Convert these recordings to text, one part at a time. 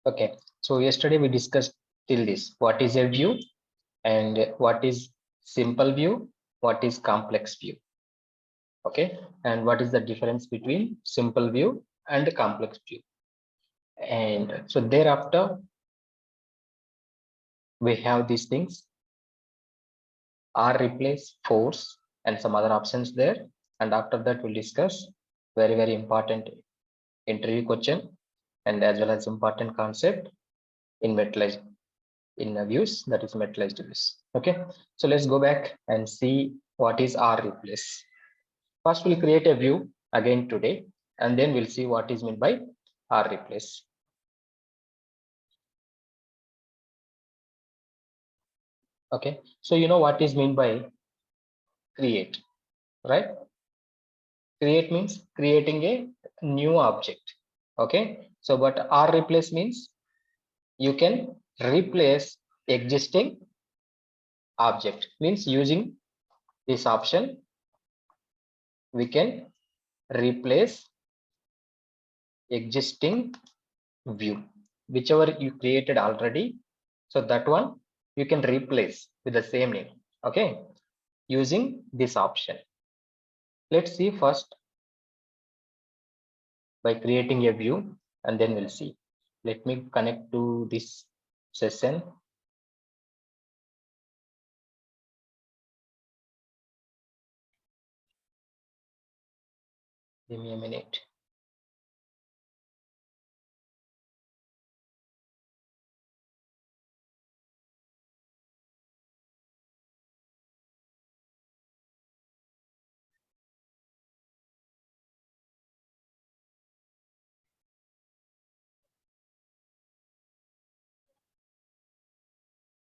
Okay, so yesterday we discussed till this. What is a view and what is simple view, what is complex view. Okay, and what is the difference between simple view and complex view. And so thereafter, we have these things R replace, force, and some other options there. And after that, we'll discuss very important interview question and as well as important concept in materialized in views, that is materialized views. Okay, so let's go back and see what is R replace. First, we'll create a view again today, and then we'll see what is meant by R replace. Okay, so you know what is meant by create, right? Create means creating a new object. Okay, so but R replace means you can replace existing object, means using this option we can replace existing view, whichever you created already, so that one you can replace with the same name. Okay, using this option. Let's see first by creating a view, and then we'll see. Let me connect to this session. Give me a minute.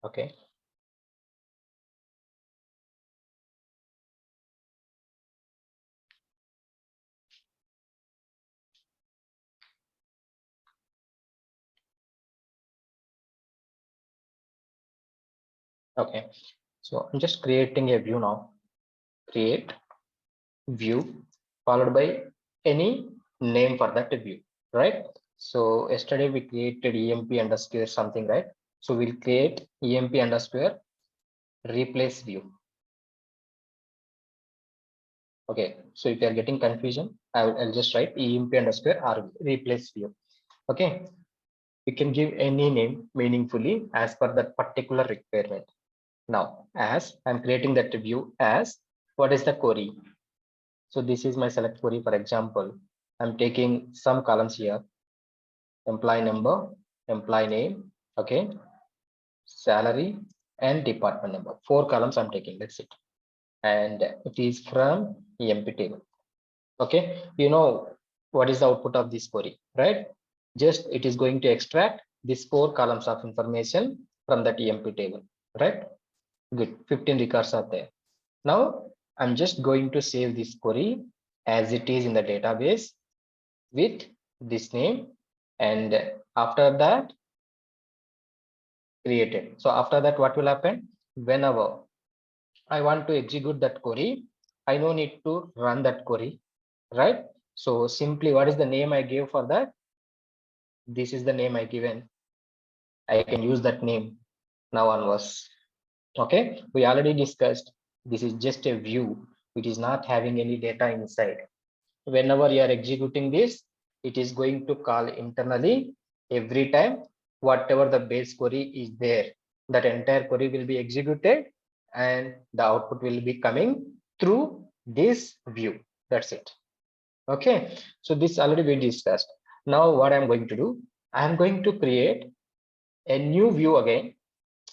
Okay, okay, so I'm just creating a view now. Create view followed by any name for that view, right? So yesterday we created emp underscore something, right? So we'll create emp underscore replace view. Okay, so if you are getting confusion, I'll just write emp underscore r replace view. Okay, you can give any name meaningfully as per that particular requirement. Now as I'm creating that view as what is the query. So this is my select query. For example, I'm taking some columns here: employee number, employee name, okay, salary, and department number. 4 columns I'm taking. That's it. And it is from EMP table. Okay, you know what is the output of this query, right? Just it is going to extract these 4 columns of information from that EMP table, right? Good. 15 records are there. Now I'm just going to save this query as it is in the database with this name, and after that created. So after that, what will happen? Whenever I want to execute that query, I no need to run that query, right? So simply, what is the name I gave for that? This is the name I given. I can use that name now onwards. Okay, we already discussed this is just a view, which is not having any data inside. Whenever you are executing this, it is going to call internally every time whatever the base query is there. That entire query will be executed and the output will be coming through this view. That's it. Okay, so this already we discussed. Now what I'm going to do, I'm going to create a new view again.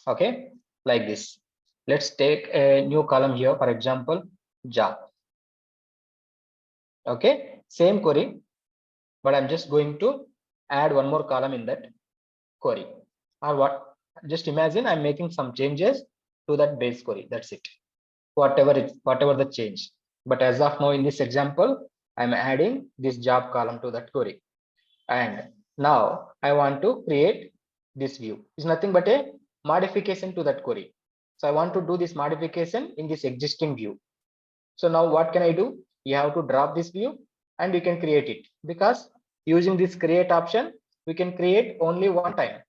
Okay, like this. Let's take a new column here, for example, job. Okay, same query, but I'm just going to add one more column in that query. Or what? Just imagine I'm making some changes to that base query. That's it. Whatever the change. But as of now, in this example, I'm adding this job column to that query. And now I want to create this view. It's nothing but a modification to that query. So I want to do this modification in this existing view. So now what can I do? You have to drop this view and you can create it, because using this create option, we can create only one time.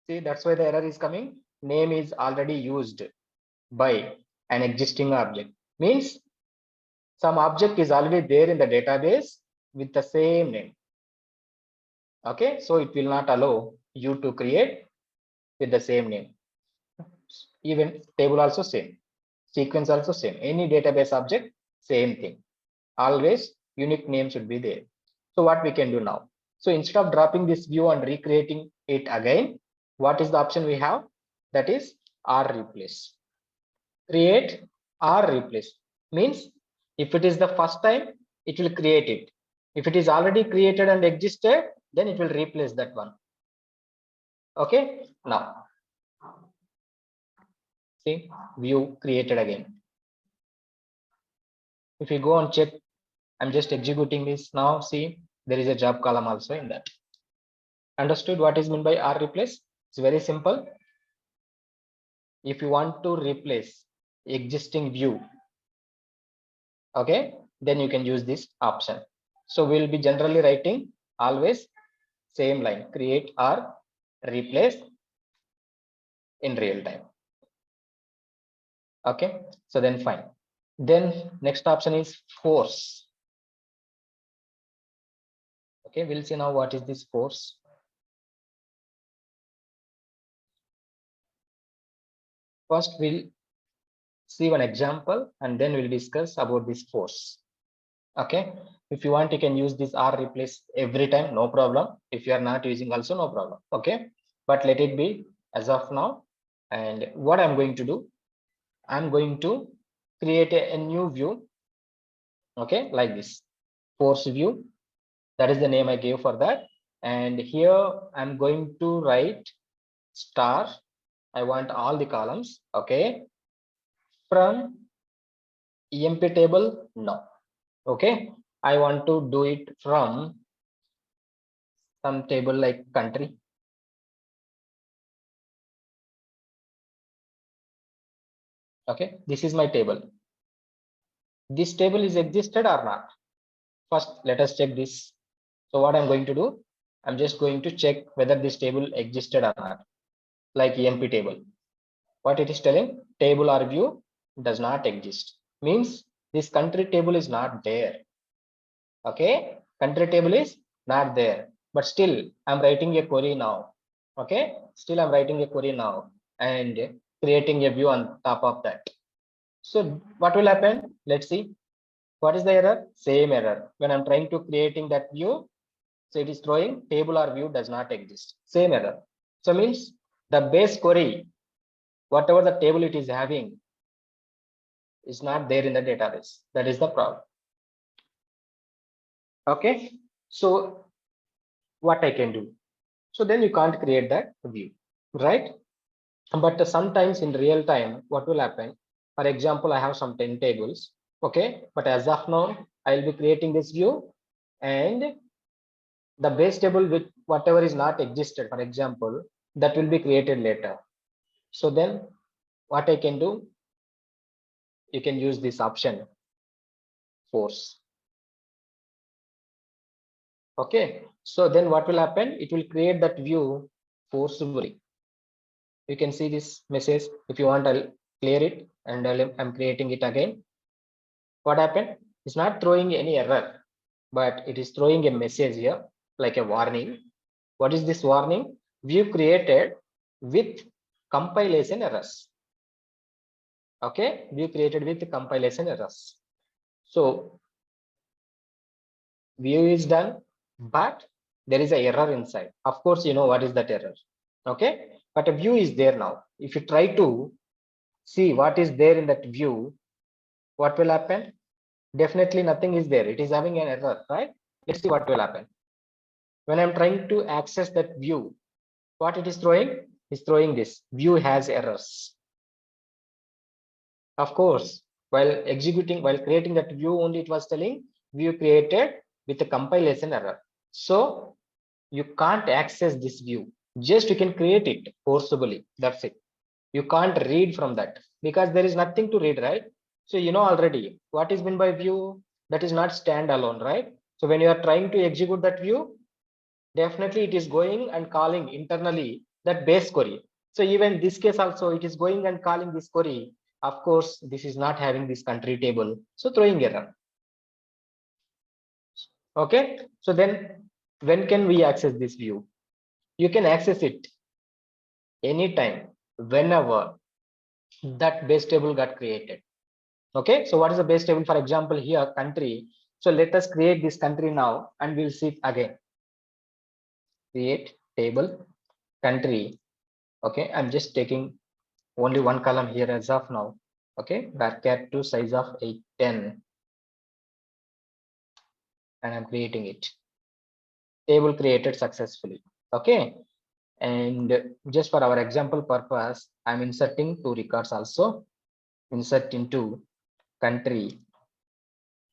See, that's why the error is coming. Name is already used by an existing object. Means some object is already there in the database with the same name. Okay, so it will not allow you to create with the same name. Even table also same, sequence also same. Any database object, same thing. Always unique name should be there. So what we can do now? So instead of dropping this view and recreating it again, what is the option we have? That is R replace. Create or replace means if it is the first time, it will create it. If it is already created and existed, then it will replace that one. Okay, now see view created again. If you go and check, I'm just executing this now. See, there is a job column also in that. Understood what is meant by R replace? It's very simple. If you want to replace existing view, okay, then you can use this option. So we'll be generally writing always same line, create or replace in real time. Okay, so then fine. Then next option is force. Okay, we'll see now what is this force. First, we'll see one example and then we'll discuss about this force. Okay, if you want, you can use this R replace every time, no problem. If you are not using also, no problem. Okay, but let it be as of now. And what I'm going to do, I'm going to create a new view. Okay, like this force view. That is the name I gave for that. And here I'm going to write star. I want all the columns. Okay, from EMP table, no. Okay, I want to do it from some table like country. Okay, this is my table. This table is existed or not? First, let us check this. So what I'm going to do, I'm just going to check whether this table existed or not, like EMP table. What it is telling, table or view does not exist. Means this country table is not there. Okay, country table is not there, but still I'm writing a query now. Okay, still I'm writing a query now and creating a view on top of that. So what will happen? Let's see. What is the error? Same error. When I'm trying to creating that view, so it is throwing table or view does not exist. Same error. So means the base query, whatever the table it is having, is not there in the database. That is the problem. Okay. So what I can do? So then you can't create that view, right? But sometimes in real time, what will happen? For example, I have some 10 tables. Okay. But as of now, I'll be creating this view and the base table with whatever is not existed, for example, that will be created later. So then what I can do, you can use this option force. Okay, so then what will happen? It will create that view forcibly. You can see this message. If you want, I'll clear it and I'm creating it again. What happened? It's not throwing any error, but it is throwing a message here like a warning. What is this warning? View created with compilation errors. Okay, view created with compilation errors. So view is done, but there is an error inside. Of course, you know what is that error. Okay, but a view is there now. If you try to see what is there in that view, what will happen? Definitely nothing is there. It is having an error, right? Let's see what will happen. When I'm trying to access that view, what it is throwing? Is throwing this view has errors. Of course, while executing, while creating that view only, it was telling view created with a compilation error. So you can't access this view. Just you can create it forcibly. That's it. You can't read from that because there is nothing to read, right? So you know already what is meant by view. That is not standalone, right? So when you are trying to execute that view, Definitely it is going and calling internally that base query. So even this case also it is going and calling this query. Of course, this is not having this country table, so throwing error. Okay, so then when can we access this view? You can access it anytime, whenever that base table got created. Okay, so what is the base table? For example, here country. So let us create this country now and we'll see it again. Create table country. Okay, I'm just taking only one column here as of now. Okay, varchar to size of 810 and I'm creating it. Table created successfully. Okay, and just for our example purpose, I'm inserting two records also. Insert into country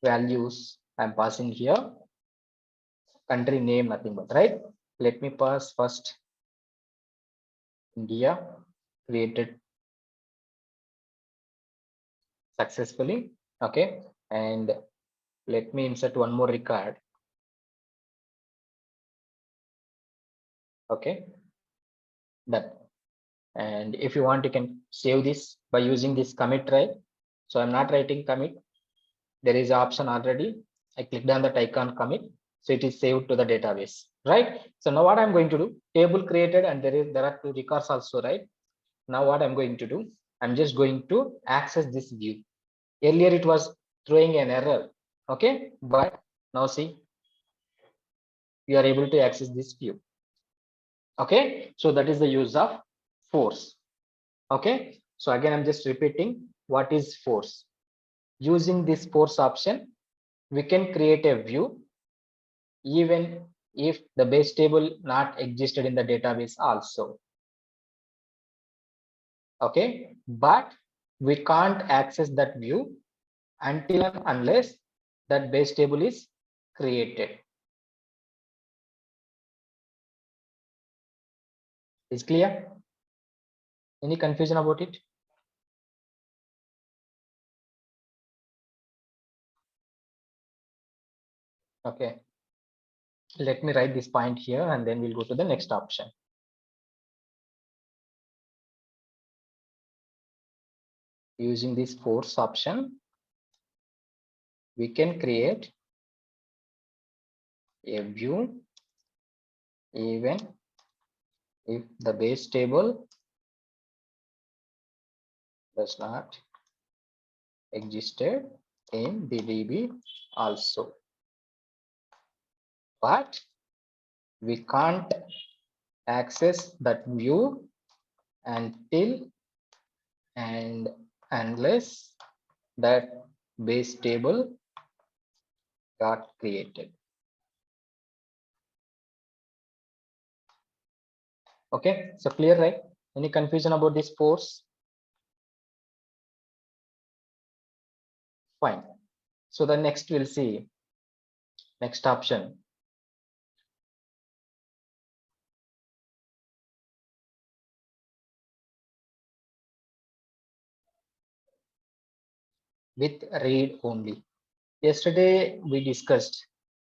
values. I'm passing here country name, nothing but, right? Let me pass first India, created successfully. Okay, and let me insert one more record. Okay, done. And if you want, you can save this by using this commit try. So I'm not writing commit. There is an option already. I clicked on that icon commit. So it is saved to the database, right? So now what I'm going to do, table created and there are two records also, right? Now what I'm going to do, I'm just going to access this view. Earlier it was throwing an error. Okay, but now see, you are able to access this view. Okay, so that is the use of force. Okay, so again, I'm just repeating what is force. Using this force option, we can create a view even if the base table not existed in the database also. Okay, but we can't access that view until and unless that base table is created. Is clear? Any confusion about it? Okay, let me write this point here and then we'll go to the next option. Using this force option, we can create a view even if the base table does not existed in the DB also, but we can't access that view until and unless that base table got created. Okay, so clear, right? Any confusion about this force? Fine. So the next we'll see next option. With read only. Yesterday we discussed,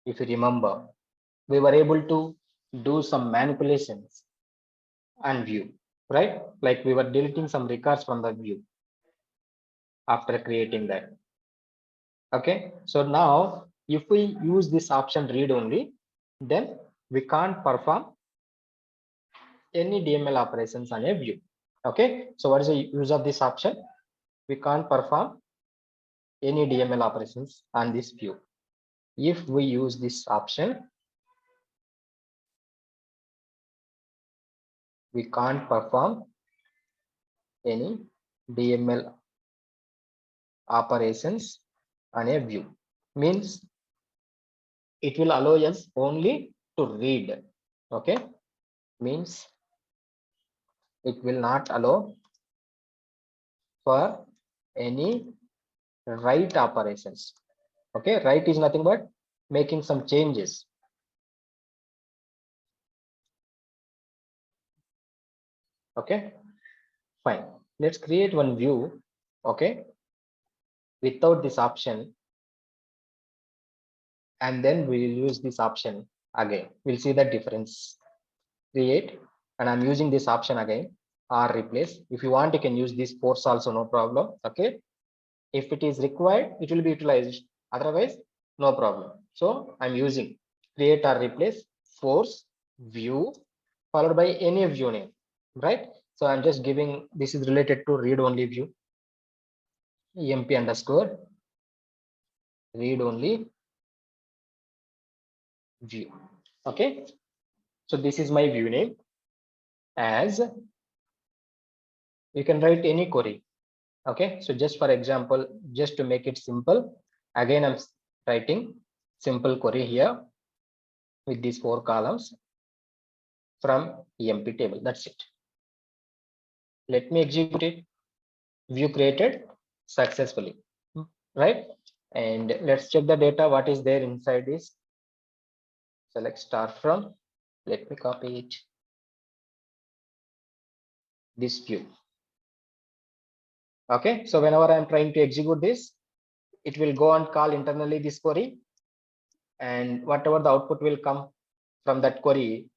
if you remember, we were able to do some manipulations and view, right? Like we were deleting some records from the view after creating that. Okay, so now if we use this option read only, then we can't perform any DML operations on a view. Okay, so what is the use of this option? We can't perform any DML operations on this view. If we use this option, we can't perform any DML operations on a view. Means it will allow us only to read. Okay, means it will not allow for any write operations. Okay, write is nothing but making some changes. Okay, fine. Let's create one view. Okay, without this option, and then we will use this option Again, we'll see the difference. Create, and I'm using this option again, or replace. If you want, you can use this force also, no problem. Okay. If it is required, it will be utilized. Otherwise, no problem. So I'm using create or replace force view followed by any view name, right? So I'm just giving, this is related to read only view, emp underscore read only view. Okay. So this is my view name. As you can write any query. Okay. So just for example, just to make it simple, again, I'm writing simple query here with these 4 columns from emp table. That's it. Let me execute it. View created successfully, right? And let's check the data. What is there inside this? Select start from. Let me copy it. This view. Okay. So whenever I'm trying to execute this, it will go and call internally this query, and whatever the output will come from that query,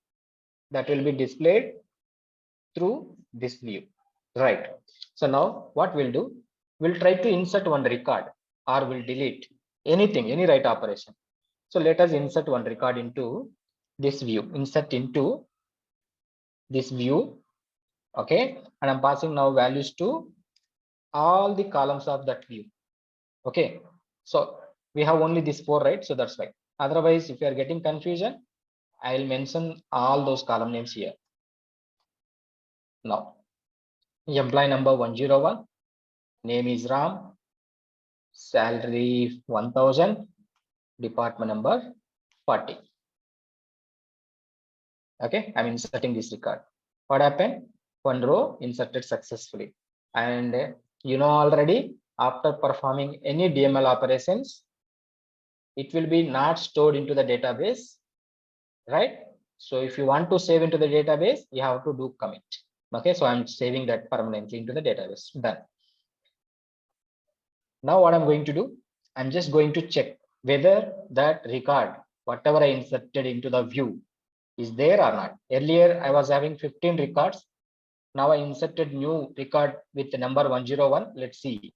that will be displayed through this view, right? So now what we'll do, we'll try to insert one record or we'll delete anything, any write operation. So let us insert one record into this view, insert into this view. Okay. And I'm passing now values to all the columns of that view. Okay. So we have only this 4, right? So that's why. Otherwise, if you are getting confusion, I'll mention all those column names here. Now, employee number 101, name is Ram, salary 1000, department number 40. Okay, I'm inserting this record. What happened? One row inserted successfully. And you know already, after performing any DML operations, it will be not stored into the database, right? So if you want to save into the database, you have to do commit. Okay, so I'm saving that permanently into the database. Done. Now what I'm going to do, I'm just going to check whether that record, whatever I inserted into the view, is there or not. Earlier I was having 15 records. Now I inserted new record with the number 101. Let's see.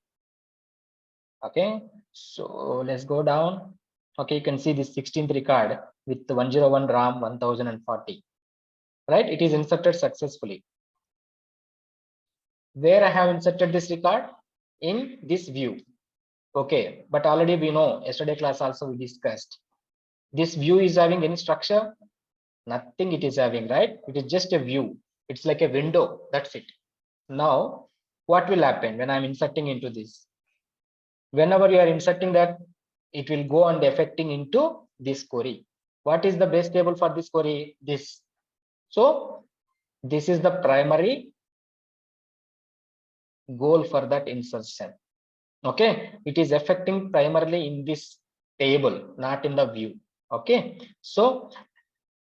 Okay, so let's go down. Okay, you can see this 16th record with the 101 RAM 1040. Right, it is inserted successfully. Where I have inserted this record? In this view. Okay, but already we know, yesterday class also we discussed, this view is having any structure? Nothing it is having, right? It is just a view. It's like a window. That's it. Now, what will happen when I'm inserting into this? Whenever you are inserting that, it will go and affecting into this query. What is the base table for this query? This. So this is the primary goal for that insertion. Okay, it is affecting primarily in this table, not in the view. Okay, so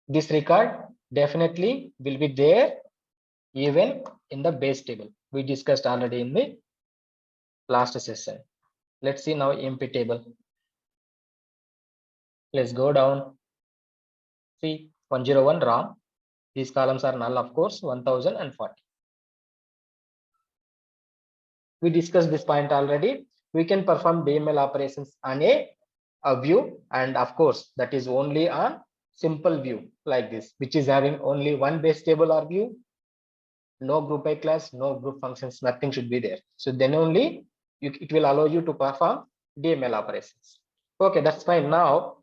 this record definitely will be there even in the base table. We discussed already in the last session. Let's see now empty table. Let's go down. See 101 RAM. These columns are null, of course, 1040. We discussed this point already. We can perform DML operations on a view, and of course, that is only on simple view like this, which is having only one base table or view, no group by class, no group functions, nothing should be there. So then only it will allow you to perform DML operations. Okay, that's fine. Now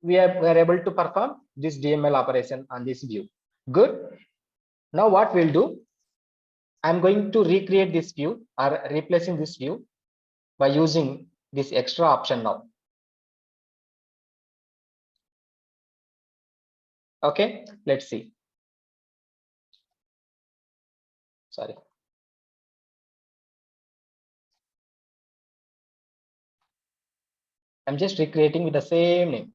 we are able to perform this DML operation on this view. Good. Now what we'll do, I'm going to recreate this view or replacing this view by using this extra option now. Okay, let's see. Sorry. I'm just recreating with the same name.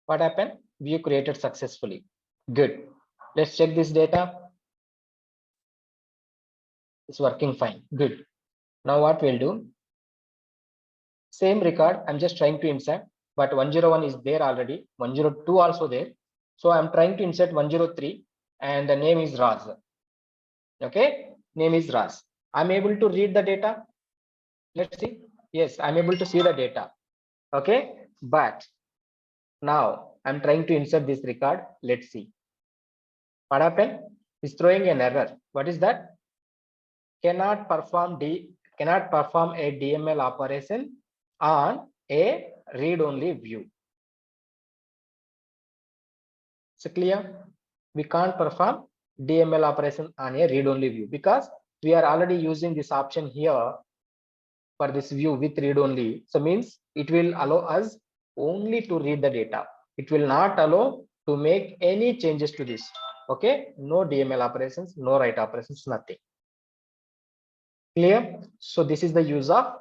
What happened? View created successfully. Good. Let's check this data. It's working fine. Good. Now what we'll do? Same record. I'm just trying to insert. but 101 is there already, 102 also there. So I'm trying to insert 103 and the name is Raz. Okay, name is Raz. I'm able to read the data. Let's see. Yes, I'm able to see the data. Okay, but now I'm trying to insert this record. Let's see. What happened? It's throwing an error. What is that? Cannot perform a DML operation on a read-only view. Is it clear? We can't perform DML operation on a read-only view because we are already using this option here for this view with read-only. So means it will allow us only to read the data. It will not allow to make any changes to this. Okay, no DML operations, no write operations, nothing. Clear? So this is the use of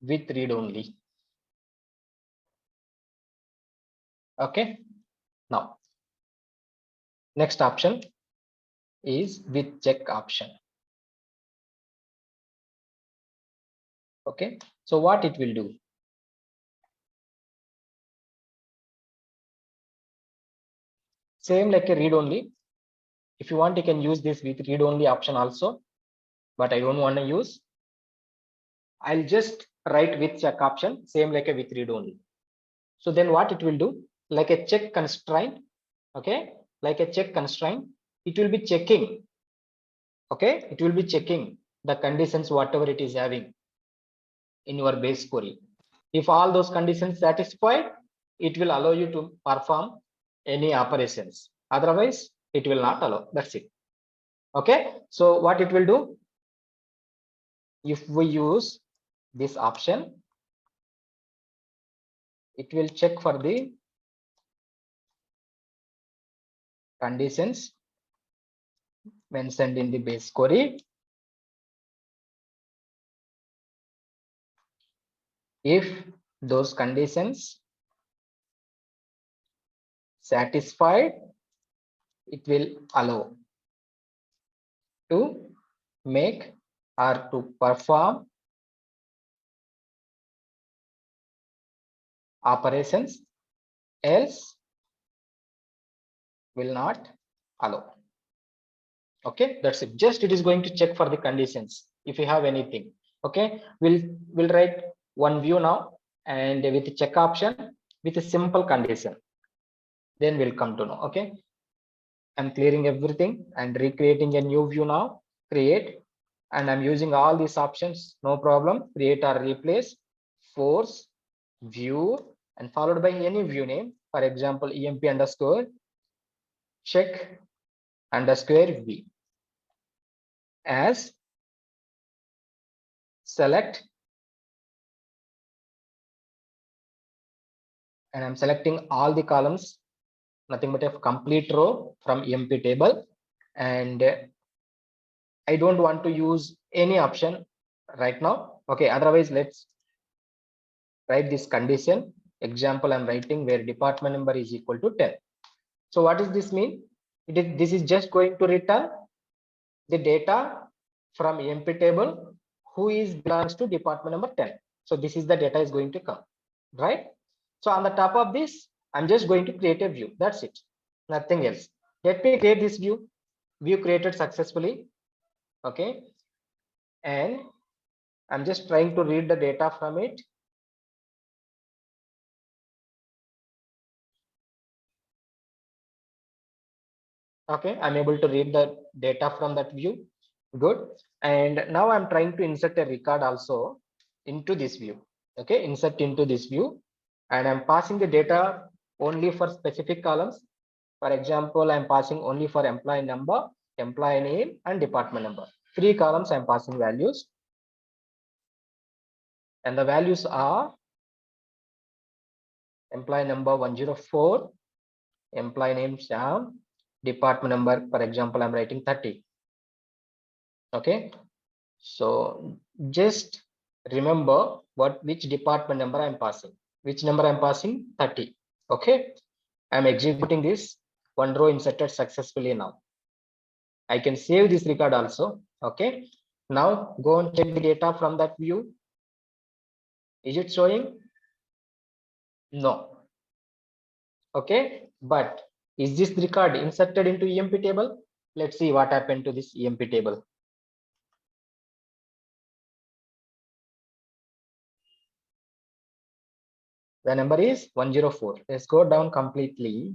with read-only. Okay, now next option is with check option. Okay, so what it will do? Same like a read only. If you want, you can use this with read only option also, but I don't want to use. I'll just write with check option, same like a with read only. So then what it will do? Like a check constraint. Okay, like a check constraint, it will be checking. Okay, it will be checking the conditions whatever it is having in your base query. If all those conditions satisfied, it will allow you to perform any operations. Otherwise, it will not allow. That's it. Okay, so what it will do? If we use this option, it will check for the conditions mentioned in the base query. If those conditions satisfied, it will allow to make or to perform operations, else will not allow. Okay, that's it. Just it is going to check for the conditions if you have anything. Okay, we'll write one view now and with the check option with a simple condition, then we'll come to know. Okay, I'm clearing everything and recreating a new view now. Create, and I'm using all these options, no problem. Create or replace, force, view, and followed by any view name. For example, emp underscore check underscore v as select, and I'm selecting all the columns, nothing but a complete row from emp table, and I don't want to use any option right now. Okay, otherwise let's write this condition. Example I'm writing where department number is equal to 10. So what does this mean? This is just going to return the data from emp table who is belongs to department number 10. So this is the data is going to come, right? So on the top of this, I'm just going to create a view. That's it, nothing else. Let me create this view. View created successfully. Okay, and I'm just trying to read the data from it. Okay, I'm able to read the data from that view. Good. And now I'm trying to insert a record also into this view. Okay, insert into this view, and I'm passing the data only for specific columns. For example, I'm passing only for employee number, employee name, and department number. 3 columns I'm passing values, and the values are employee number 104, employee name Sam, department number, for example, I'm writing 30. Okay, so just remember which department number I'm passing. Which number I'm passing? 30. Okay, I'm executing this. One row inserted successfully now. I can save this record also. Okay, now go and check the data from that view. Is it showing? No. Okay, but is this record inserted into EMP table? Let's see what happened to this EMP table. The number is 104. Let's go down completely.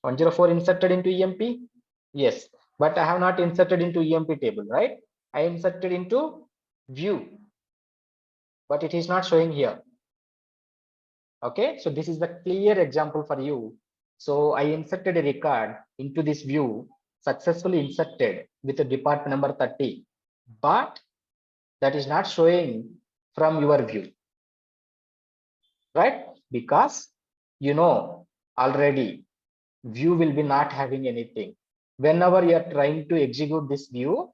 104 inserted into EMP? Yes, but I have not inserted into EMP table, right? I inserted into view, but it is not showing here. Okay, so this is the clear example for you. So I inserted a record into this view, successfully inserted with the department number 30, but that is not showing from your view, right? Because you know already view will be not having anything. Whenever you are trying to execute this view,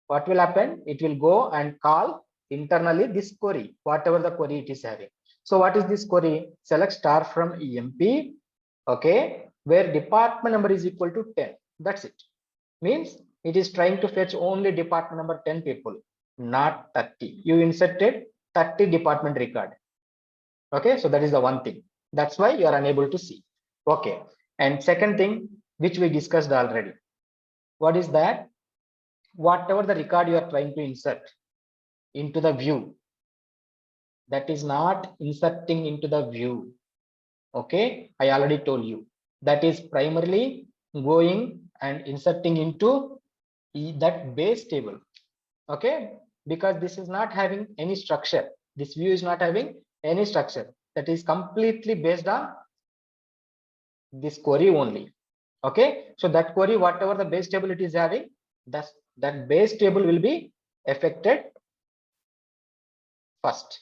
what will happen? It will go and call internally this query, whatever the query it is having. So what is this query? Select star from EMP, okay, where department number is equal to 10. That's it. Means it is trying to fetch only department number 10 people, not 30. You inserted 30 department record. Okay, so that is the one thing. That's why you are unable to see. Okay, and second thing, which we discussed already. What is that? Whatever the record you are trying to insert into the view, that is not inserting into the view. Okay, I already told you that is primarily going and inserting into that base table. Okay, because this is not having any structure. This view is not having any structure. That is completely based on this query only. Okay, so that query, whatever the base table it is having, that base table will be affected first.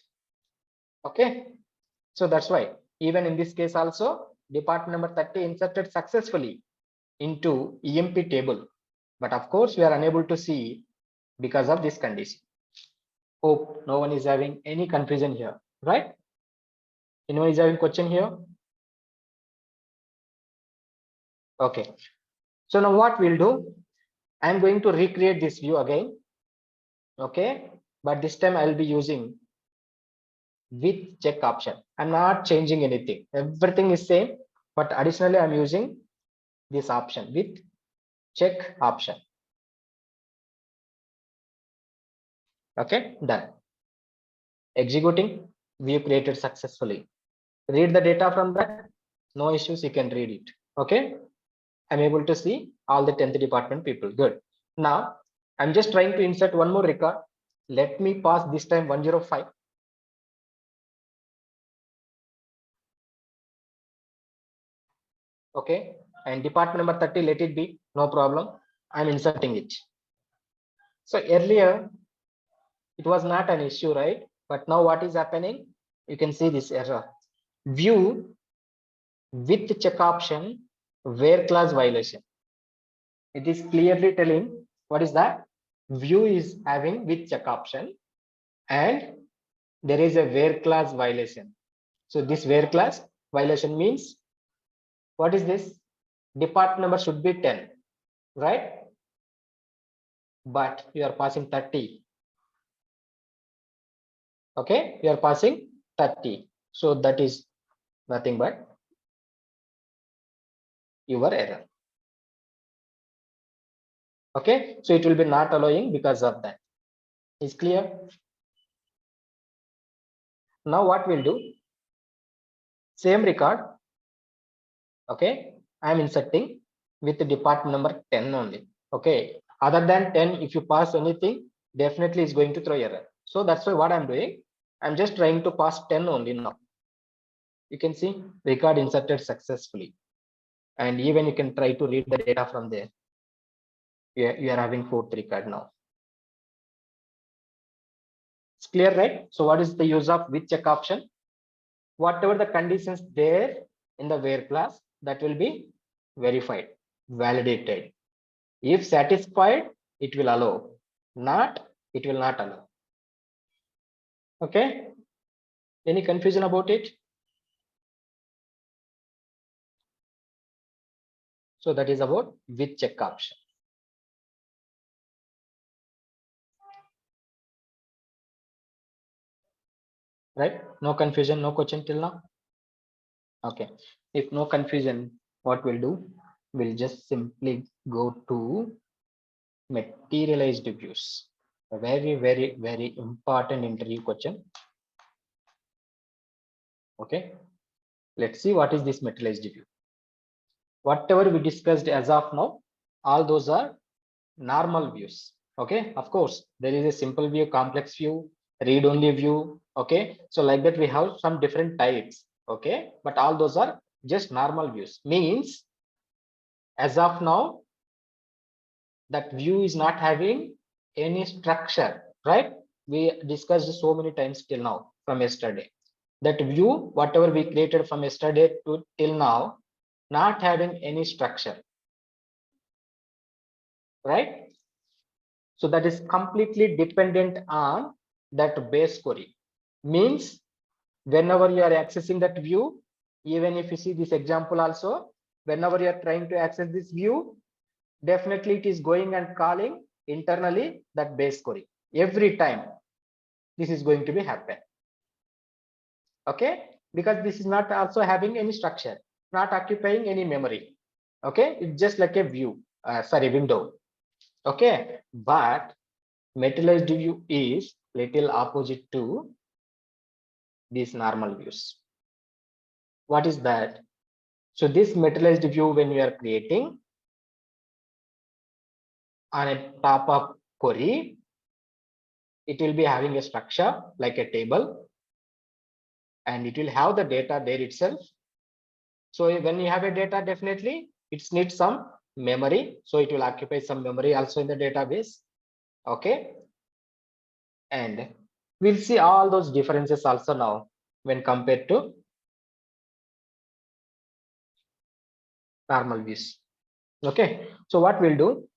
Okay, so that's why even in this case also department number 30 inserted successfully into EMP table, but of course we are unable to see because of this condition. Hope no one is having any confusion here, right? Anyone is having question here? Okay, so now what we'll do, I'm going to recreate this view again. Okay, but this time I'll be using with check option. I'm not changing anything. Everything is same, but additionally I'm using this option with check option. Okay, done. Executing, view created successfully. Read the data from that. No issues, you can read it. Okay, I'm able to see all the 10th department people. Good. Now I'm just trying to insert one more record. Let me pass this time 105. Okay, and department number 30, let it be, no problem. I'm inserting it. So earlier it was not an issue, right? But now what is happening? You can see this error. View with check option, where clause violation. It is clearly telling what is that? View is having with check option and there is a where clause violation. So this where clause violation means what is this? Department number should be 10, right? But you are passing 30. Okay, you are passing 30. So that is nothing but your error. Okay, so it will be not allowing because of that. Is clear? Now what we'll do, same record. Okay, I'm inserting with the department number 10 only. Okay, other than 10, if you pass anything, definitely it's going to throw error. So that's why what I'm doing, I'm just trying to pass 10 only now. You can see record inserted successfully. And even you can try to read the data from there. You are having 4th record now. It's clear, right? So what is the use of with check option? Whatever the conditions there in the where class, that will be verified, validated. If satisfied, it will allow. Not, it will not allow. Okay. Any confusion about it? So that is about with check option. Right? No confusion, no question till now. Okay. If no confusion, what we'll do? We'll just simply go to materialized views. A very, very, very important interview question. Okay. Let's see what is this materialized view. Whatever we discussed as of now, all those are normal views. Okay. Of course, there is a simple view, complex view, read only view. Okay. So like that, we have some different types. Okay. But all those are just normal views. Means as of now, that view is not having any structure, right? We discussed so many times till now from yesterday. That view, whatever we created from yesterday to till now, not having any structure, right? So that is completely dependent on that base query. Means whenever you are accessing that view, even if you see this example also, whenever you are trying to access this view, definitely it is going and calling internally that base query. Every time this is going to be happen. Okay, because this is not also having any structure, not occupying any memory. Okay, it's just like a view, sorry, window. Okay, but materialized view is little opposite to these normal views. What is that? So this materialized view, when we are creating on a top of query, it will be having a structure like a table, and it will have the data there itself. So when you have a data, definitely it needs some memory. So it will occupy some memory also in the database. Okay. And we'll see all those differences also now when compared to normal views. Okay. So what we'll do,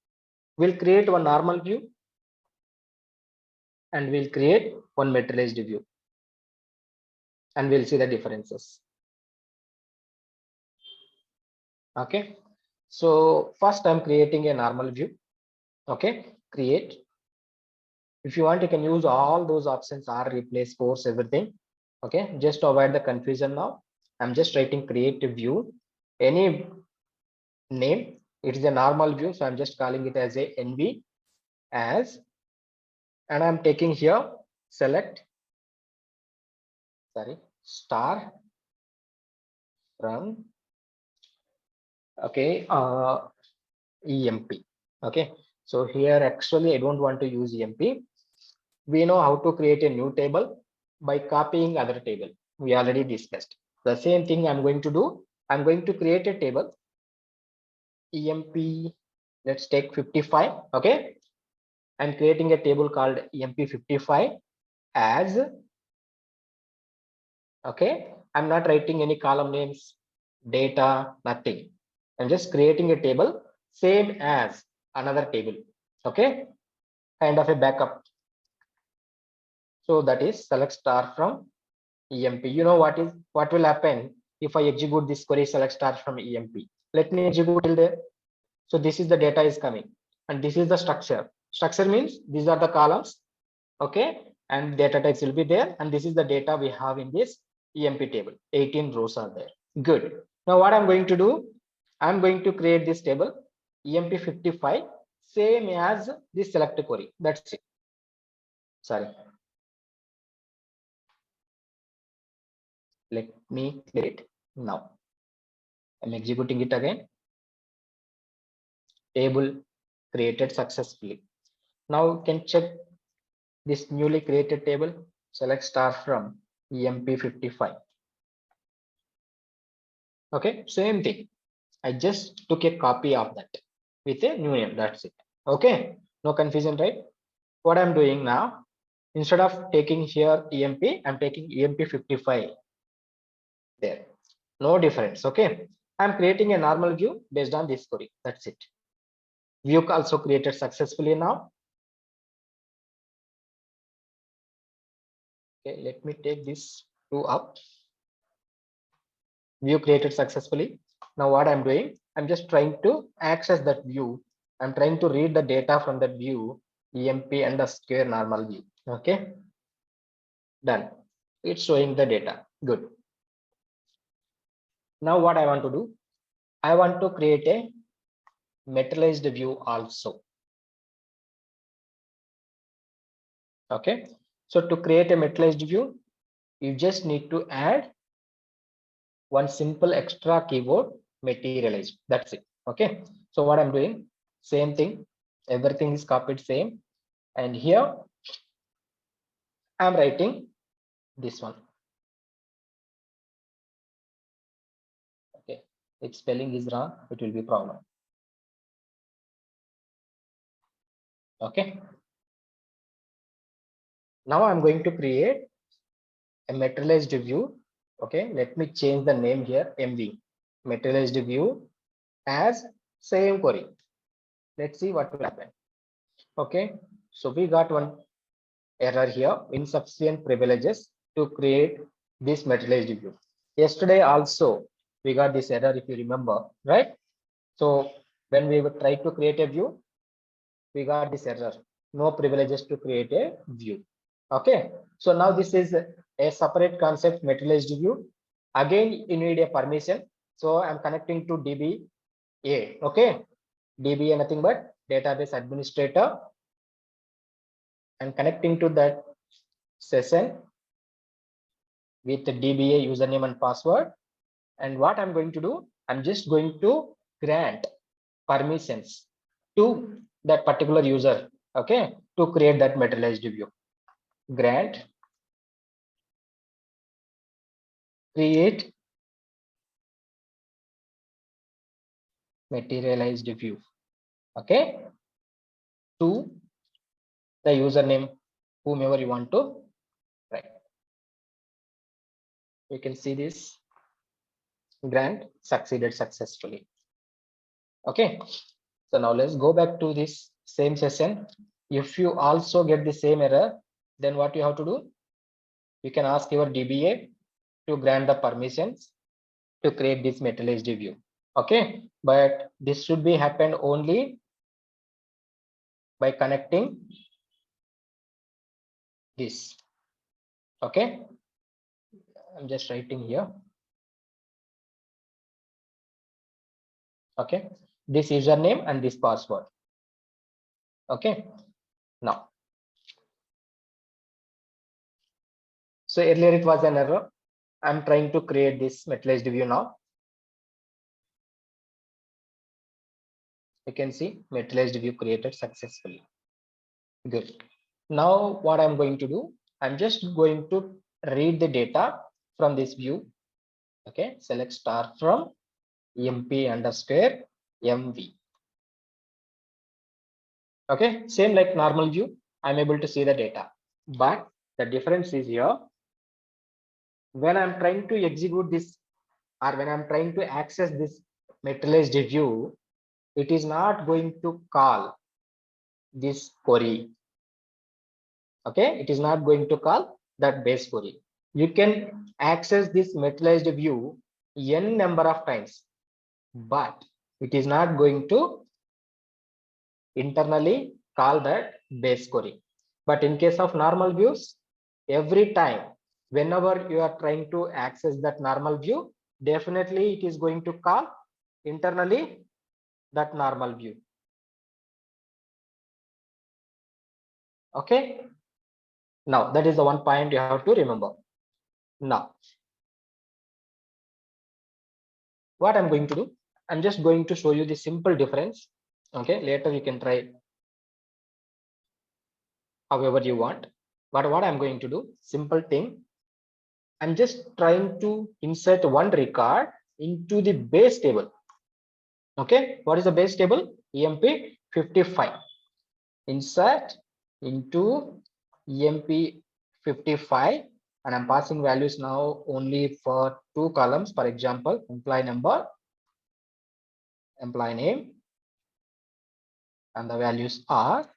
we'll create one normal view and we'll create one materialized view, and we'll see the differences. Okay. So first I'm creating a normal view. Okay. Create. If you want, you can use all those options, R, replace, force, everything. Okay. Just to avoid the confusion now, I'm just writing create a view. Any name, it is a normal view. So I'm just calling it as a NV as, and I'm taking here select, sorry, star from, okay, EMP. Okay. So here actually I don't want to use EMP. We know how to create a new table by copying other table. We already discussed. The same thing I'm going to do. I'm going to create a table EMP. Let's take 55. Okay. I'm creating a table called EMP 55 as, okay. I'm not writing any column names, data, nothing. I'm just creating a table same as another table. Okay. Kind of a backup. So that is select star from EMP. You know what will happen if I execute this query select star from EMP. Let me execute till there. So this is the data is coming, and this is the structure. Structure means these are the columns, okay, and data types will be there, and this is the data we have in this EMP table. 18 rows are there. Good. Now what I'm going to do, I'm going to create this table EMP 55 same as this select query. That's it. Sorry. Let me clear it now. I'm executing it again. Table created successfully. Now you can check this newly created table. Select star from EMP 55. Okay, same thing. I just took a copy of that with a new name. That's it. Okay, no confusion, right? What I'm doing now, instead of taking here EMP, I'm taking EMP 55 there. No difference. Okay, I'm creating a normal view based on this query. That's it. View also created successfully now. Okay, let me take this two up. View created successfully. Now what I'm doing, I'm just trying to access that view. I'm trying to read the data from that view, EMP and the square normal view. Okay, done. It's showing the data. Good. Now what I want to do, I want to create a materialized view also. Okay. So to create a materialized view, you just need to add one simple extra keyword, materialized. That's it. Okay. So what I'm doing, same thing, everything is copied same. And here I'm writing this one. Okay. If spelling is wrong, it will be problem. Okay. Now I'm going to create a materialized view. Okay. Let me change the name here, MV. Materialized view as same query. Let's see what will happen. Okay. So we got one error here, insufficient privileges to create this materialized view. Yesterday also we got this error, if you remember, right? So when we would try to create a view, we got this error, no privileges to create a view. Okay, so now this is a separate concept, materialized view. Again you need a permission, so I'm connecting to DBA. Okay, DBA nothing but database administrator, and connecting to that session with the DBA username and password. And what I'm going to do, I'm just going to grant permissions to that particular user, okay, to create that materialized view. Grant create materialized view, okay, to the username whomever you want to write. You can see this grant succeeded successfully. Okay, so now let's go back to this same session. If you also get the same error, then what you have to do, you can ask your DBA to grant the permissions to create this materialized view. Okay, but this should be happened only by connecting this. Okay, I'm just writing here. Okay, this username and this password. Okay, now, so earlier it was an error. I'm trying to create this materialized view now. You can see materialized view created successfully. Good. Now what I'm going to do, I'm just going to read the data from this view. Okay, select star from mp underscore mv. Okay, same like normal view, I'm able to see the data, but the difference is here, when I'm trying to execute this or when I'm trying to access this materialized view, it is not going to call this query. Okay, it is not going to call that base query. You can access this materialized view n number of times, but it is not going to internally call that base query. But in case of normal views, every time whenever you are trying to access that normal view, definitely it is going to call internally that normal view. Okay, now that is the one point you have to remember. Now what I'm going to do, I'm just going to show you the simple difference. Okay, later you can try however you want, but what I'm going to do, simple thing, I'm just trying to insert one record into the base table. Okay, what is the base table? EMP 55. Insert into EMP 55, and I'm passing values now only for two columns. For example, employee number, employee name, and the values are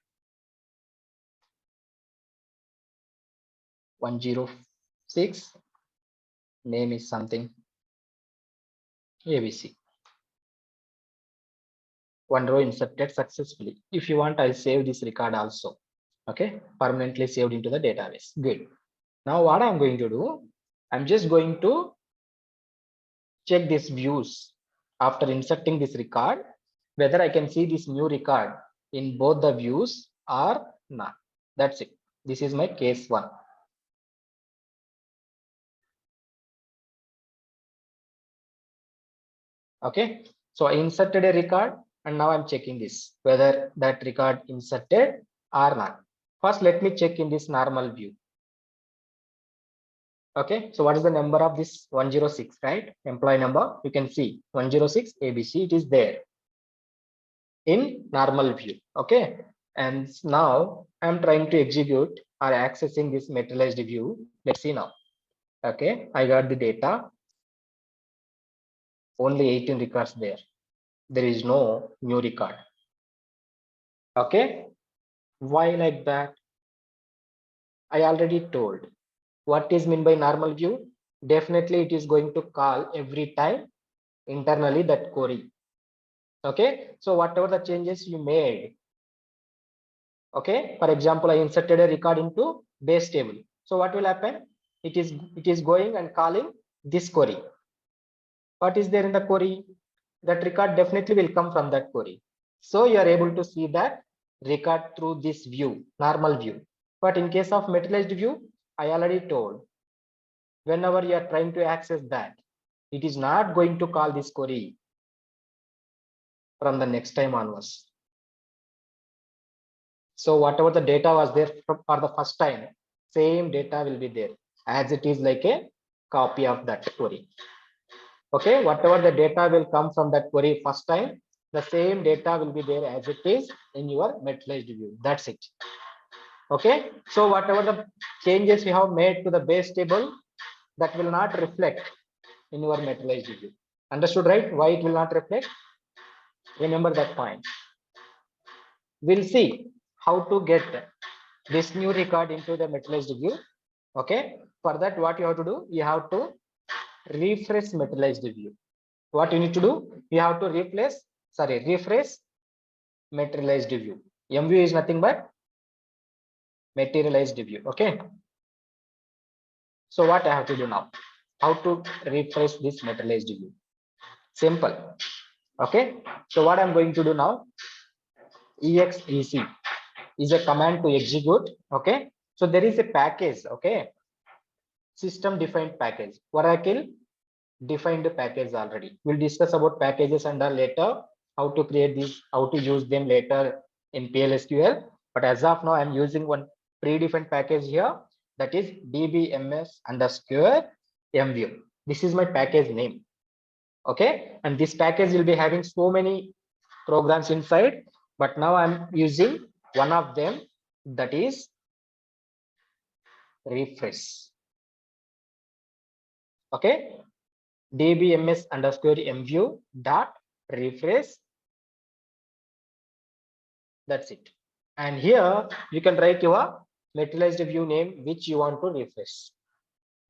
106. Name is something ABC. One row inserted successfully. If you want, I'll save this record also. Okay, permanently saved into the database. Good. Now what I'm going to do, I'm just going to check these views after inserting this record, whether I can see this new record in both the views or not. That's it. This is my case one. Okay, so I inserted a record and now I'm checking this whether that record inserted or not. First, let me check in this normal view. Okay, so what is the number of this 106, right? Employee number, you can see 106 ABC, it is there in normal view. Okay, and now I'm trying to execute or accessing this materialized view. Let's see now. Okay, I got the data, only 18 records there. There is no new record. Okay, why like that? I already told. What is meant by normal view? Definitely it is going to call every time internally that query. Okay, so whatever the changes you made, okay, for example, I inserted a record into base table. So what will happen? It is going and calling this query. What is there in the query? That record definitely will come from that query. So you are able to see that record through this view, normal view. But in case of materialized view, I already told, whenever you are trying to access that, it is not going to call this query from the next time onwards. So whatever the data was there for the first time, same data will be there as it is like a copy of that query. Okay, whatever the data will come from that query first time, the same data will be there as it is in your materialized view. That's it. Okay, so whatever the changes you have made to the base table, that will not reflect in your materialized view. Understood, right? Why it will not reflect? Remember that point. We'll see how to get this new record into the materialized view. Okay, for that, what you have to do, you have to refresh materialized view. What you need to do, you have to refresh materialized view. MView is nothing but materialized view. Okay, so what I have to do now? How to refresh this materialized view? Simple. Okay, so what I'm going to do now, exec is a command to execute. Okay, so there is a package. Okay, system defined package, Oracle defined package already. We'll discuss about packages and later, how to create these, how to use them later in PLSQL. But as of now, I'm using one predefined package here, that is dbms underscore mview. This is my package name. Okay, and this package will be having so many programs inside, but now I'm using one of them, that is refresh. Okay, dbms underscore mview dot refresh. That's it. And here you can write your materialized view name which you want to refresh.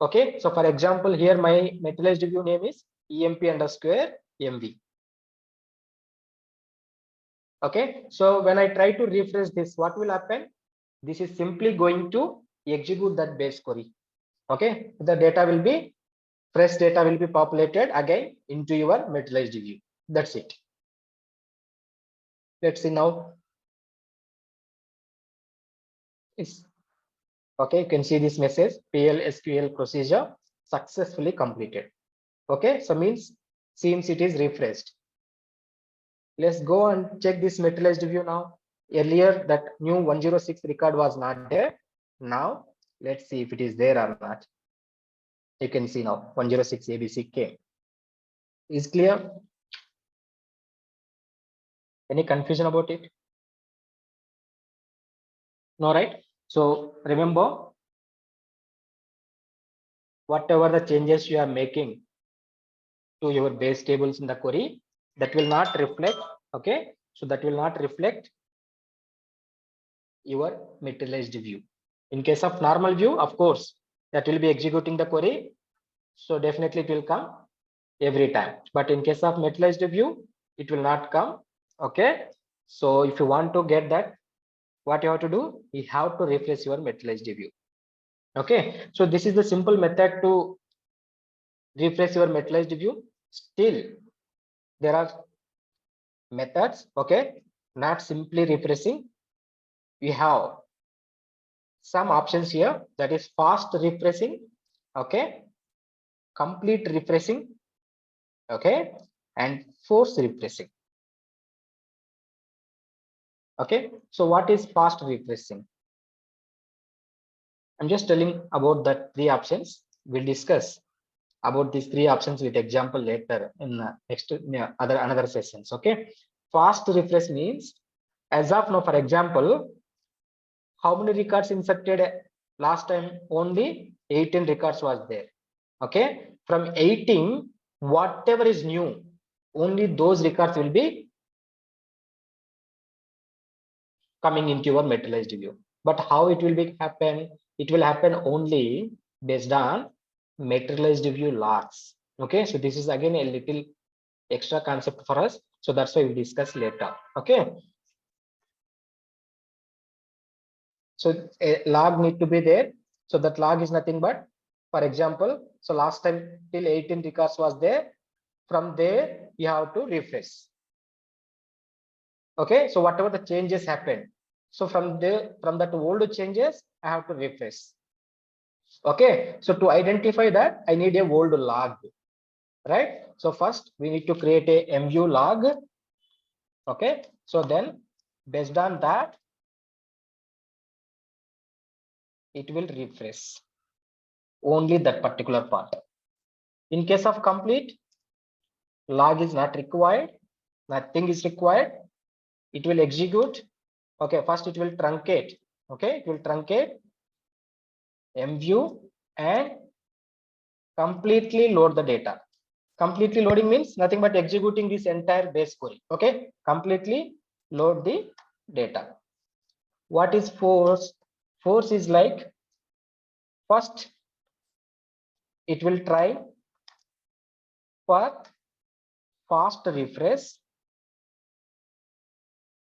Okay, so for example, here my materialized view name is emp underscore mv. Okay, so when I try to refresh this, what will happen? This is simply going to execute that base query. Okay, the data will be, fresh data will be populated again into your materialized view. That's it. Let's see now. It's okay, you can see this message, PLSQL procedure successfully completed. Okay, so means seems it is refreshed. Let's go and check this materialized view now. Earlier that new 106 record was not there. Now let's see if it is there or not. You can see now 106 ABC came. Is clear? Any confusion about it? No, right? So remember, whatever the changes you are making to your base tables in the query, that will not reflect. Okay, so that will not reflect your materialized view. In case of normal view, of course, that will be executing the query, so definitely it will come every time. But in case of materialized view, it will not come. Okay, so if you want to get that, what you have to do, you have to refresh your materialized view. Okay, so this is the simple method to refresh your materialized view. Still, there are methods, okay, not simply refreshing. We have some options here, that is fast refreshing, okay, complete refreshing, okay, and force refreshing. Okay, so what is fast refreshing? I'm just telling about the three options. We'll discuss about these three options with example later in next another sessions. Okay, fast refresh means, as of now, for example, how many records inserted last time? Only 18 records was there. Okay, from 18, whatever is new, only those records will be coming into your materialized view. But how it will be happen? It will happen only based on materialized view logs. Okay, so this is again a little extra concept for us, so that's why we discuss later. Okay, so a log need to be there. So that log is nothing but, for example, so last time till 18 records was there. From there you have to refresh. Okay, so whatever the changes happen, so from that old changes I have to refresh. Okay, so to identify that, I need a old log, right? So first we need to create a mu log. Okay, so then based on that, it will refresh only that particular part. In case of complete, log is not required, nothing is required. It will execute. Okay, first it will truncate. Okay, it will truncate mview and completely load the data. Completely loading means nothing but executing this entire base query. Okay, completely load the data. What is force? Force is like, first it will try for fast refresh.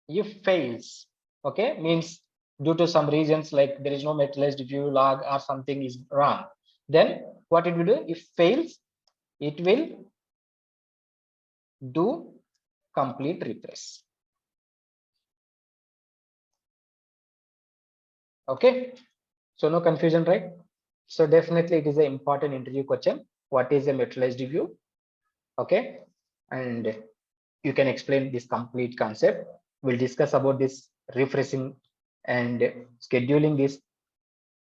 If fails, okay, means due to some reasons like there is no materialized view log or something is wrong, then what it will do? If fails, it will do complete refresh. Okay, so no confusion, right? So definitely it is an important interview question. What is a materialized view? Okay, and you can explain this complete concept. We'll discuss about this refreshing and scheduling this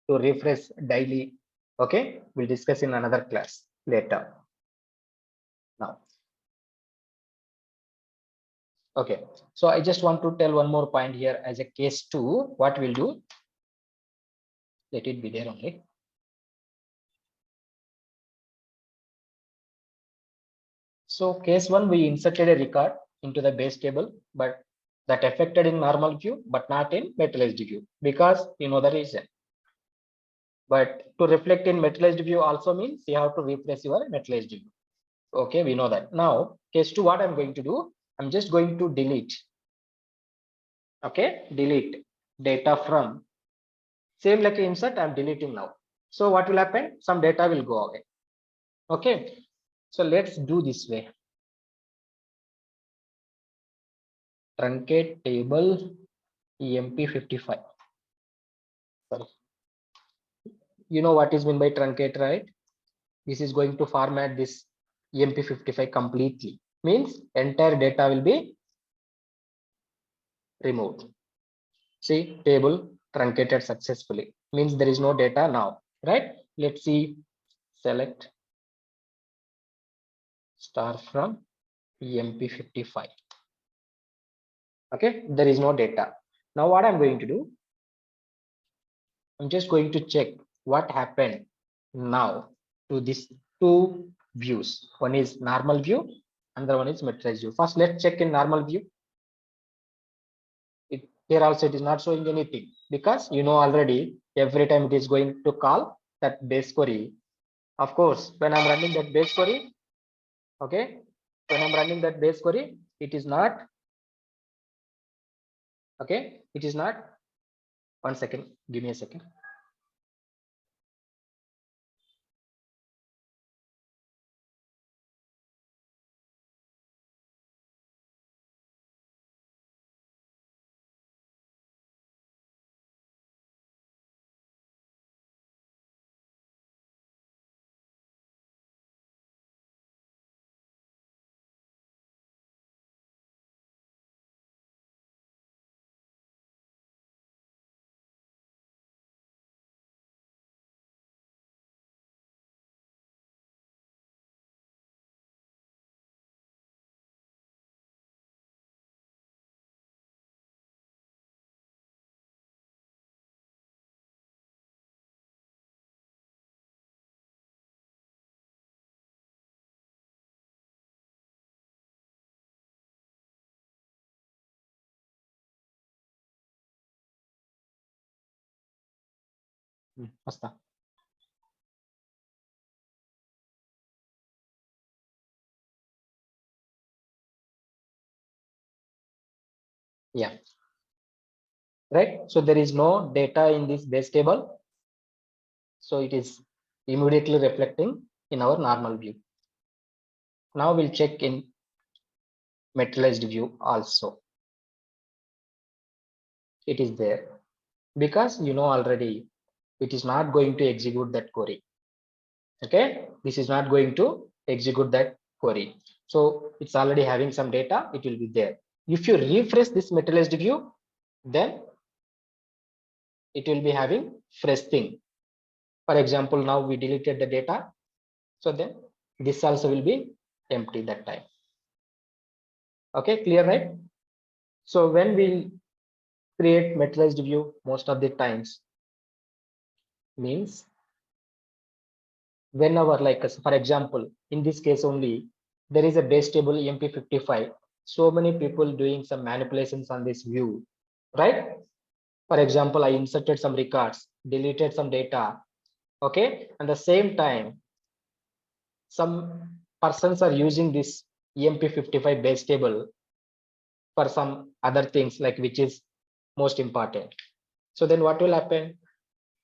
to refresh daily. Okay, we'll discuss in another class later. Now, okay, so I just want to tell one more point here as a case two. What we'll do, let it be there only. So case one, we inserted a record into the base table, but that affected in normal view, but not in materialized view, because you know the reason. But to reflect in materialized view also means you have to replace your materialized view. Okay, we know that. Now, case two, what I'm going to do, I'm just going to delete. Okay, delete data from, same like insert, I'm deleting now. So what will happen? Some data will go away. Okay, so let's do this way. Truncate table emp55. Sorry. You know what is meant by truncate, right? This is going to format this emp55 completely. Means entire data will be removed. See, table truncated successfully. Means there is no data now, right? Let's see, select star from emp55. Okay, there is no data. Now what I'm going to do, I'm just going to check what happened now to these two views. One is normal view, another one is materialized view. First, let's check in normal view. Here also it is not showing anything, because you know already every time it is going to call that base query. Of course, when I'm running that base query, okay, when I'm running that base query, it is not, okay, it is not, one second, give me a second. Asta. Yeah, right. So there is no data in this base table. So it is immediately reflecting in our normal view. Now we'll check in materialized view also. It is there because you know already it is not going to execute that query. Okay, this is not going to execute that query. So it's already having some data, it will be there. If you refresh this materialized view, then it will be having fresh thing. For example, now we deleted the data. So then this also will be empty that time. Okay, clear, right? So when we create materialized view, most of the times means whenever, like for example, in this case only, there is a base table EMP55. So many people doing some manipulations on this view, right? For example, I inserted some records, deleted some data. Okay, and the same time, some persons are using this EMP55 base table for some other things, like which is most important. So then what will happen?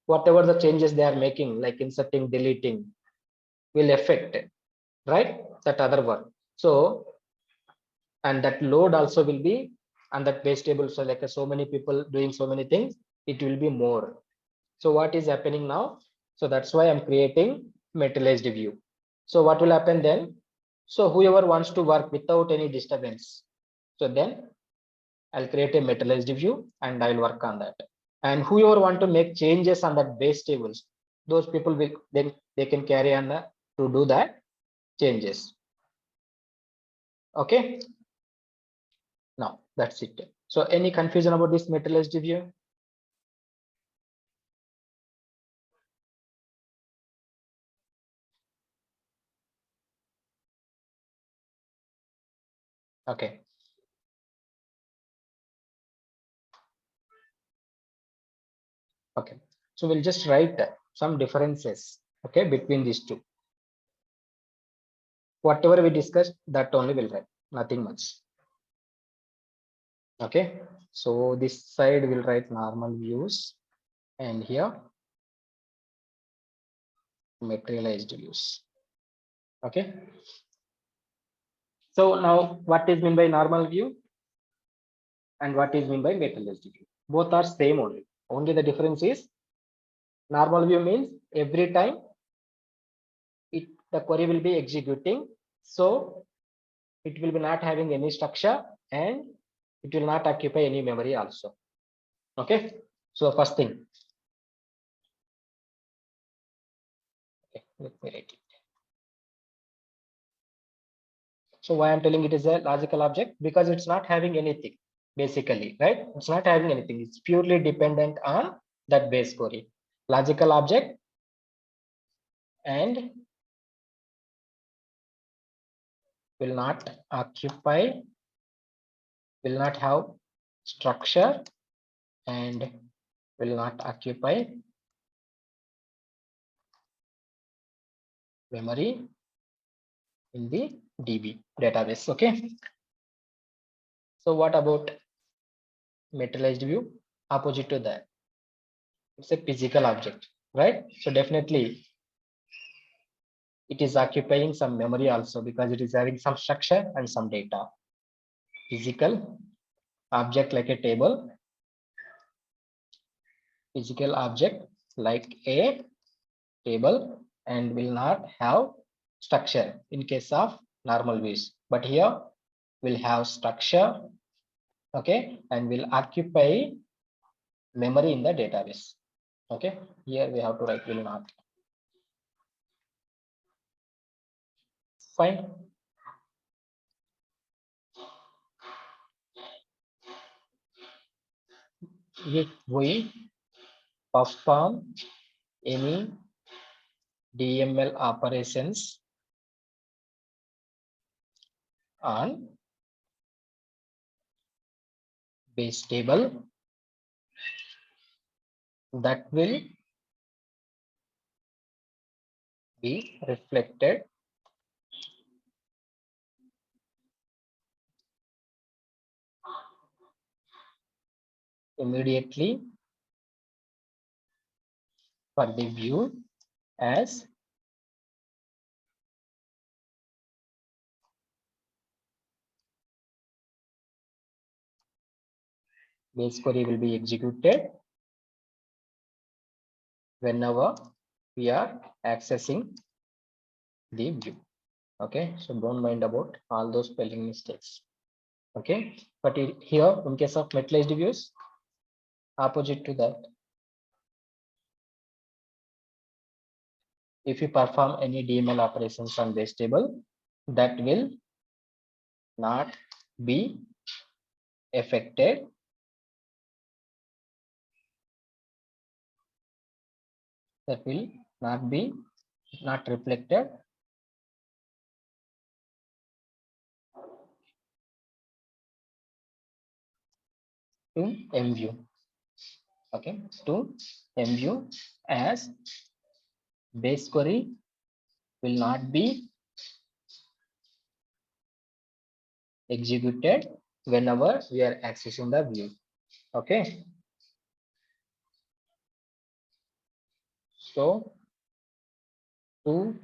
Whatever the changes they are making, like inserting, deleting, will affect, right, that other one. So, and that load also will be on that base table. So like so many people doing so many things, it will be more. So what is happening now? So that's why I'm creating materialized view. So what will happen then? So whoever wants to work without any disturbance, so then I'll create a materialized view and I'll work on that. And whoever want to make changes on that base tables, those people will then they can carry on to do that changes. Okay, now that's it. So any confusion about this materialized view? Okay, okay. So we'll just write some differences, okay, between these two. Whatever we discussed, that only will write, nothing much. Okay, so this side will write normal views, and here materialized views. Okay, so now what is mean by normal view and what is mean by materialized view? Both are same only. Only the difference is normal view means every time the query will be executing, so it will be not having any structure and it will not occupy any memory also. Okay, so first thing, okay, let me write it. So why I'm telling it is a logical object, because it's not having anything basically, right? It's not having anything, it's purely dependent on that base query. Logical object and will not occupy, will not have structure and will not occupy memory in the DB database. Okay, so what about materialized view? Opposite to that, it's a physical object, right? So definitely it is occupying some memory also, because it is having some structure and some data. Physical object like a table, physical object like a table, and will not have structure in case of normal views, but here will have structure, okay, and will occupy memory in the database. Okay, here we have to write will not. Fine. If we perform any DML operations on base table, that will be reflected immediately for the view as base query will be executed whenever we are accessing the view. Okay, so don't mind about all those spelling mistakes. Okay, but here in case of materialized views, opposite to that, if you perform any DML operations on base table, that will not be affected that will not be not reflected to MView. Okay, to MView as base query will not be executed whenever we are accessing the view. Okay, so to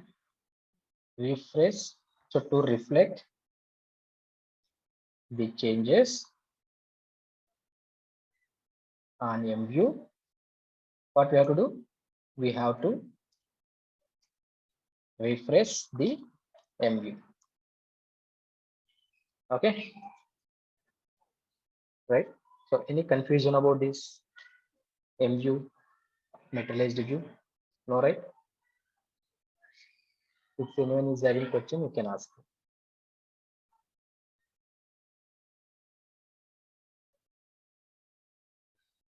refresh, so to reflect the changes on MView, what we have to do? We have to refresh the MView. Okay, right? So any confusion about this MView materialized view? No, right? If anyone is having question, you can ask.